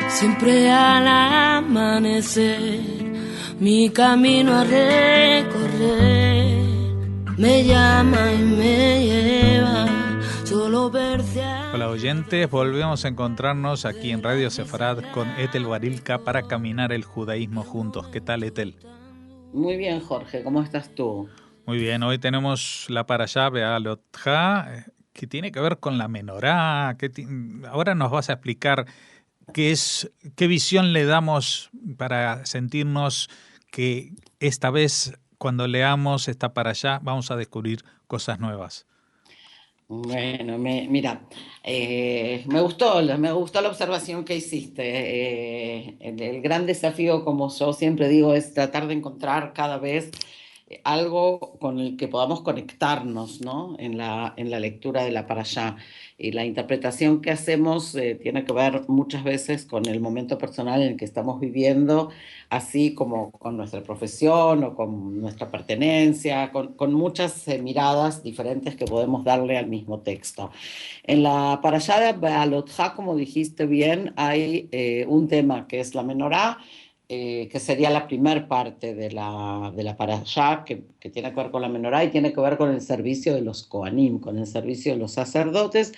Siempre al amanecer, mi camino a recorrer me llama y me lleva, solo verte. Hola oyentes, volvemos a encontrarnos aquí en Radio Sefarad con Etel Barilka para caminar el judaísmo juntos. ¿Qué tal, Etel? Muy bien, Jorge, ¿cómo estás tú? Muy bien, hoy tenemos la parashá Be'alot Ha, que tiene que ver con la menorá. Ahora nos vas a explicar qué visión le damos para sentirnos que esta vez, cuando leamos esta parashá, vamos a descubrir cosas nuevas. Bueno, mira, me gustó la observación que hiciste. El gran desafío, como yo siempre digo, es tratar de encontrar cada vez algo con el que podamos conectarnos, ¿no? En la lectura de la parashá. Y la interpretación que hacemos tiene que ver muchas veces con el momento personal en el que estamos viviendo, así como con nuestra profesión o con nuestra pertenencia, con muchas miradas diferentes que podemos darle al mismo texto. En la parashá de Be'alot Ha, como dijiste bien, hay un tema que es la menorá, que sería la primer parte de la parashá, que tiene que ver con la menorá y tiene que ver con el servicio de los Kohanim, con el servicio de los sacerdotes.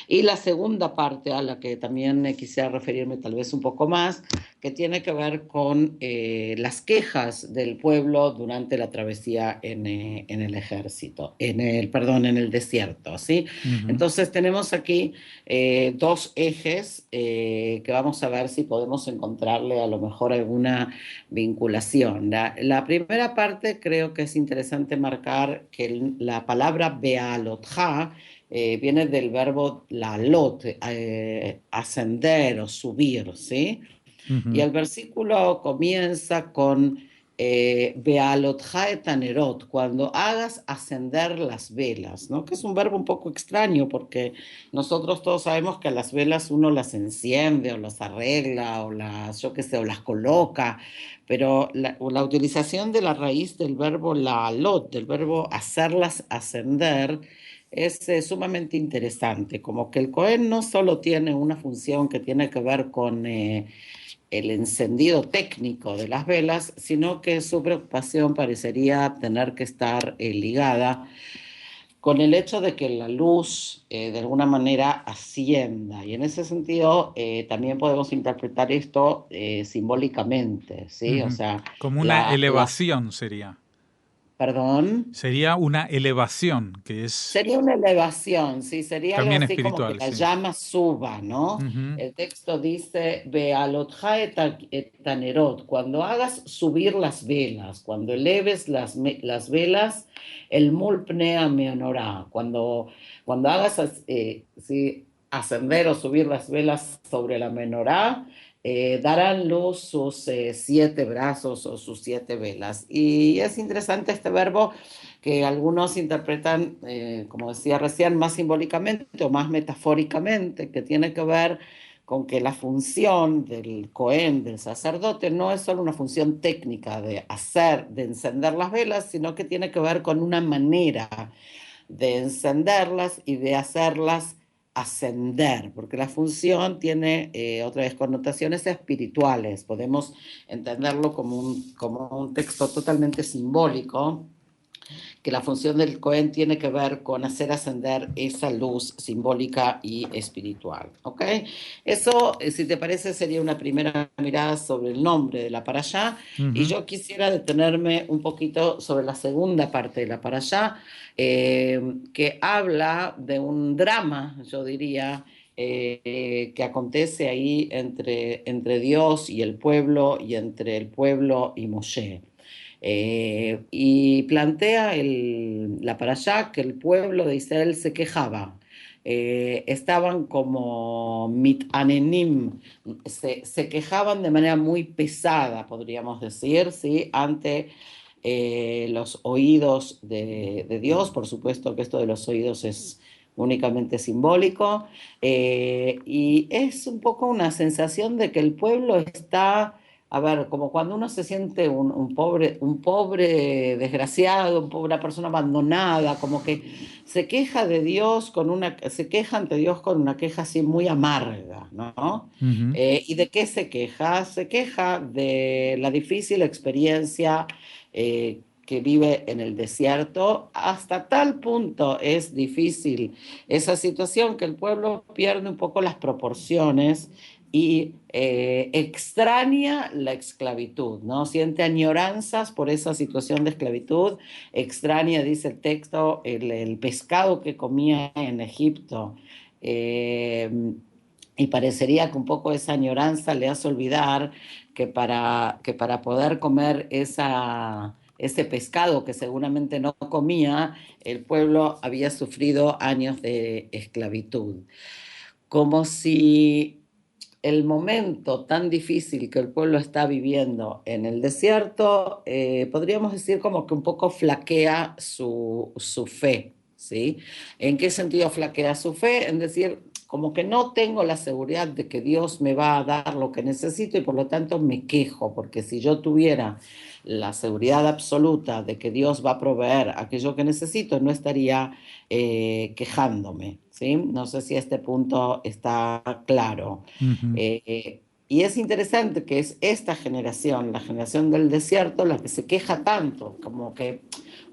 Y la segunda parte, a la que también quisiera referirme tal vez un poco más, que tiene que ver con las quejas del pueblo durante la travesía en el ejército, en el desierto, ¿sí? Uh-huh. Entonces tenemos aquí dos ejes que vamos a ver si podemos encontrarle a lo mejor alguna vinculación. La primera parte creo que es interesante marcar que la palabra Be'alotha viene del verbo la'alot, ascender o subir, ¿sí? Uh-huh. Y el versículo comienza con Be'alotha et hanerot, cuando hagas ascender las velas, ¿no? Que es un verbo un poco extraño porque nosotros todos sabemos que las velas uno las enciende o las arregla o yo qué sé, o las coloca, pero la utilización de la raíz del verbo la'alot, del verbo hacerlas ascender, es sumamente interesante, como que el Cohen no solo tiene una función que tiene que ver con el encendido técnico de las velas, sino que su preocupación parecería tener que estar ligada con el hecho de que la luz de alguna manera ascienda. Y en ese sentido también podemos interpretar esto simbólicamente, ¿sí? Uh-huh. O sea, como una elevación sería. ¿Perdón? Sería una elevación, que es... Sería una elevación, sí, sería algo también así como que espiritual, la sí. llama suba, ¿no? Uh-huh. El texto dice, Be'alotha et hanerot, cuando hagas subir las velas, cuando eleves las velas, el mul pnea menorá, cuando hagas sí, ascender o subir las velas sobre la menorá, darán luz sus 7 brazos o sus 7 velas. Y es interesante este verbo que algunos interpretan, como decía recién, más simbólicamente o más metafóricamente, que tiene que ver con que la función del Cohen, del sacerdote, no es solo una función técnica de encender las velas, sino que tiene que ver con una manera de encenderlas y de hacerlas ascender, porque la función tiene otra vez connotaciones espirituales. Podemos entenderlo como un texto totalmente simbólico, que la función del Cohen tiene que ver con hacer ascender esa luz simbólica y espiritual, ¿ok? Eso, si te parece, sería una primera mirada sobre el nombre de la parashá. Uh-huh. Y yo quisiera detenerme un poquito sobre la segunda parte de la parashá, que habla de un drama, yo diría, que acontece ahí entre Dios y el pueblo, y entre el pueblo y Moshe. Y plantea la parashá que el pueblo de Israel se quejaba. Estaban como mitanenim, se quejaban de manera muy pesada, podríamos decir, ¿sí? Ante los oídos de Dios. Por supuesto que esto de los oídos es únicamente simbólico, y es un poco una sensación de que el pueblo está a ver, como cuando uno se siente un pobre desgraciado, una persona abandonada, como que se queja de Dios se queja ante Dios con una queja así muy amarga, ¿no? Ujú. ¿Y de qué se queja? Se queja de la difícil experiencia que vive en el desierto. Hasta tal punto es difícil esa situación que el pueblo pierde un poco las proporciones y extraña la esclavitud, ¿no? Siente añoranzas por esa situación de esclavitud, extraña, dice el texto, el pescado que comía en Egipto. Eh, y parecería que un poco esa añoranza le hace olvidar que para poder comer ese pescado que seguramente no comía, el pueblo había sufrido años de esclavitud. Como si el momento tan difícil que el pueblo está viviendo en el desierto, podríamos decir como que un poco flaquea su fe, ¿sí? ¿En qué sentido flaquea su fe? En decir, como que no tengo la seguridad de que Dios me va a dar lo que necesito y por lo tanto me quejo, porque si yo tuviera la seguridad absoluta de que Dios va a proveer aquello que necesito, no estaría quejándome, ¿sí? No sé si este punto está claro. Ujú. Y es interesante que es esta generación, la generación del desierto, la que se queja tanto, como que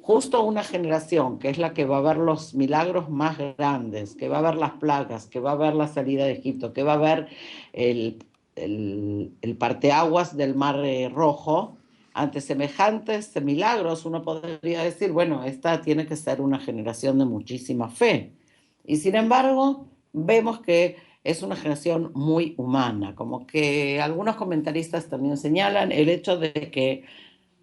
justo una generación que es la que va a ver los milagros más grandes, que va a ver las plagas, que va a ver la salida de Egipto, que va a ver el, el parteaguas del Mar Rojo. Ante semejantes milagros, uno podría decir, bueno, esta tiene que ser una generación de muchísima fe. Y sin embargo, vemos que es una generación muy humana, como que algunos comentaristas también señalan el hecho de que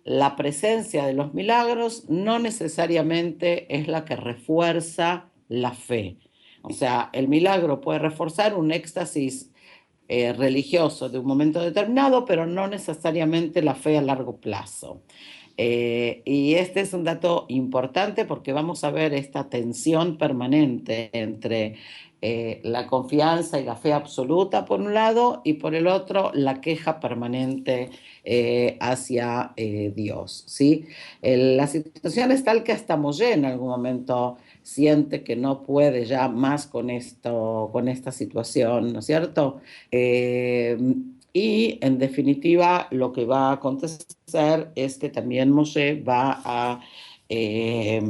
la presencia de los milagros no necesariamente es la que refuerza la fe. O sea, el milagro puede reforzar un éxtasis religioso de un momento determinado, pero no necesariamente la fe a largo plazo. Y este es un dato importante porque vamos a ver esta tensión permanente entre la confianza y la fe absoluta por un lado y por el otro la queja permanente hacia Dios, ¿sí? La situación es tal que hasta Moshe en algún momento siente que no puede ya más con esto, con esta situación, ¿no es cierto? Eh, y en definitiva, lo que va a acontecer es que también Moshe va a eh,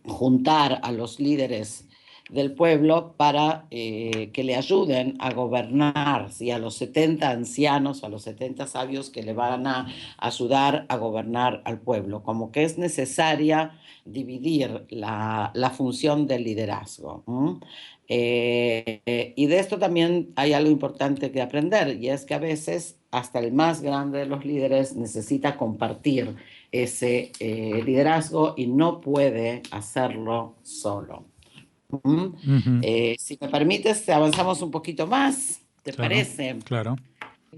juntar a los líderes del pueblo para que le ayuden a gobernar, ¿sí? A los 70 ancianos, a los 70 sabios que le van a ayudar a gobernar al pueblo, como que es necesaria dividir la función del liderazgo. Y de esto también hay algo importante que aprender, y es que a veces hasta el más grande de los líderes necesita compartir ese liderazgo y no puede hacerlo solo. ¿Mm? Ujú. Si me permites, avanzamos un poquito más, ¿te Claro, parece? claro.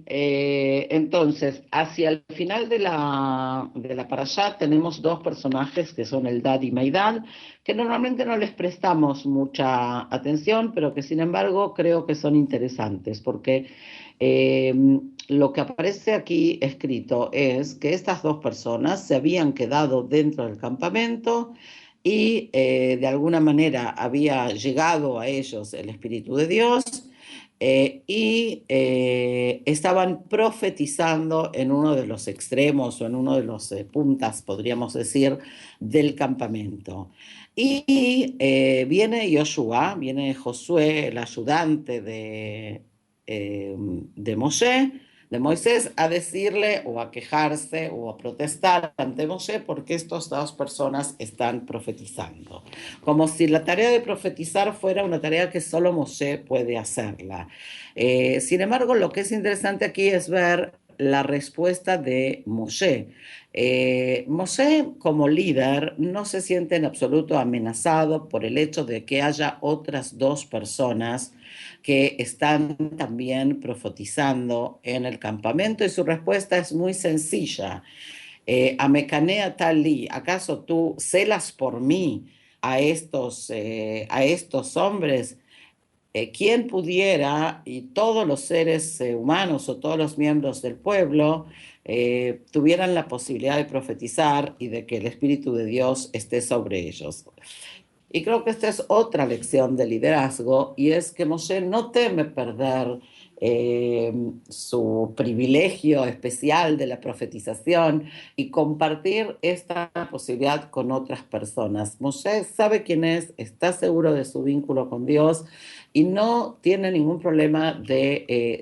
Entonces, hacia el final de la parashá tenemos dos personajes que son Eldad y Meidad, que normalmente no les prestamos mucha atención, pero que sin embargo creo que son interesantes, porque eh, lo que aparece aquí escrito es que estas dos personas se habían quedado dentro del campamento y de alguna manera había llegado a ellos el Espíritu de Dios estaban profetizando en uno de los extremos o en uno de los puntas, podríamos decir, del campamento. Viene Josué, el ayudante de Moshe, de Moisés, a decirle o a quejarse o a protestar ante Moshe porque estas dos personas están profetizando. Como si la tarea de profetizar fuera una tarea que solo Moshe puede hacerla. Sin embargo, lo que es interesante aquí es ver la respuesta de Moshe. Moshe como líder no se siente en absoluto amenazado por el hecho de que haya otras dos personas que están también profetizando en el campamento y su respuesta es muy sencilla. Amecanea tali, ¿acaso tú celas por mí a estos hombres? quien pudiera y todos los seres humanos o todos los miembros del pueblo tuvieran la posibilidad de profetizar y de que el Espíritu de Dios esté sobre ellos. Y creo que esta es otra lección de liderazgo, y es que Moshe no teme perder su privilegio especial de la profetización y compartir esta posibilidad con otras personas. Moshe sabe quién es, está seguro de su vínculo con Dios y no tiene ningún problema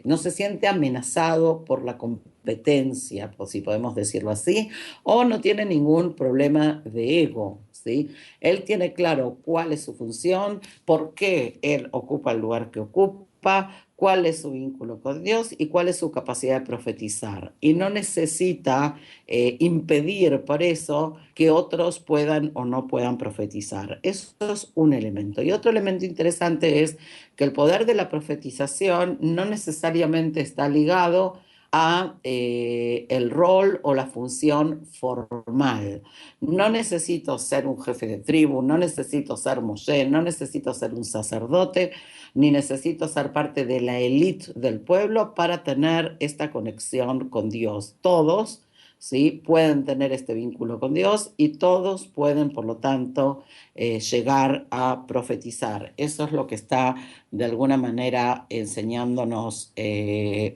no se siente amenazado por la competencia, si podemos decirlo así, o no tiene ningún problema de ego, ¿sí? Él tiene claro cuál es su función, por qué él ocupa el lugar que ocupa, cuál es su vínculo con Dios y cuál es su capacidad de profetizar. Y no necesita impedir por eso que otros puedan o no puedan profetizar. Eso es un elemento. Y otro elemento interesante es que el poder de la profetización no necesariamente está ligado a el rol o la función formal. No necesito ser un jefe de tribu, no necesito ser Moshe, no necesito ser un sacerdote, ni necesito ser parte de la élite del pueblo para tener esta conexión con Dios. Todos, ¿sí?, pueden tener este vínculo con Dios y todos pueden, por lo tanto, llegar a profetizar. Eso es lo que está de alguna manera enseñándonos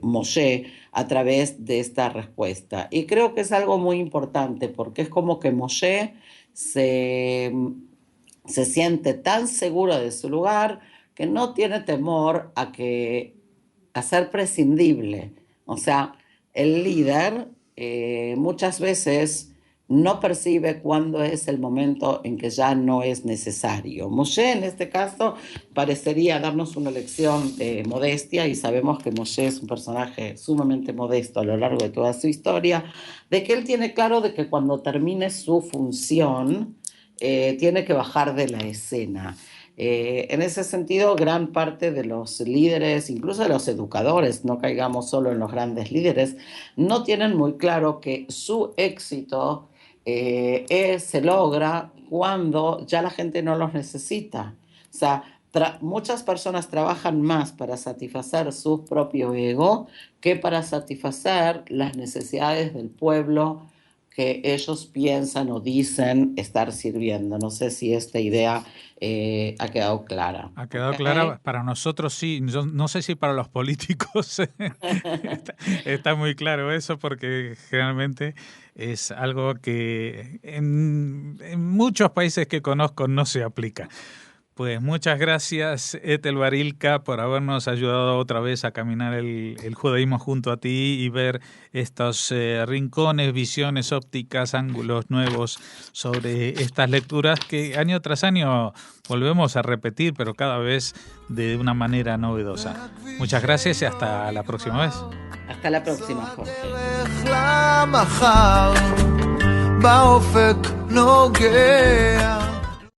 Moshe a través de esta respuesta. Y creo que es algo muy importante porque es como que Moshe se siente tan seguro de su lugar que no tiene temor a ser prescindible. O sea, el líder muchas veces no percibe cuándo es el momento en que ya no es necesario. Moshe, en este caso, parecería darnos una lección de modestia, y sabemos que Moshe es un personaje sumamente modesto a lo largo de toda su historia, de que él tiene claro de que cuando termine su función, tiene que bajar de la escena. En ese sentido, gran parte de los líderes, incluso de los educadores, no caigamos solo en los grandes líderes, no tienen muy claro que su éxito se logra cuando ya la gente no los necesita. O sea, muchas personas trabajan más para satisfacer su propio ego que para satisfacer las necesidades del pueblo que ellos piensan o dicen estar sirviendo. No sé si esta idea ha quedado clara. Ha quedado clara para nosotros, sí. Yo no sé si para los políticos está muy claro eso, porque generalmente es algo que en muchos países que conozco no se aplica. Pues muchas gracias, Ethel Barilka, por habernos ayudado otra vez a caminar el judaísmo junto a ti y ver estos rincones, visiones ópticas, ángulos nuevos sobre estas lecturas que año tras año volvemos a repetir, pero cada vez de una manera novedosa. Muchas gracias y hasta la próxima vez. Hasta la próxima, Jorge.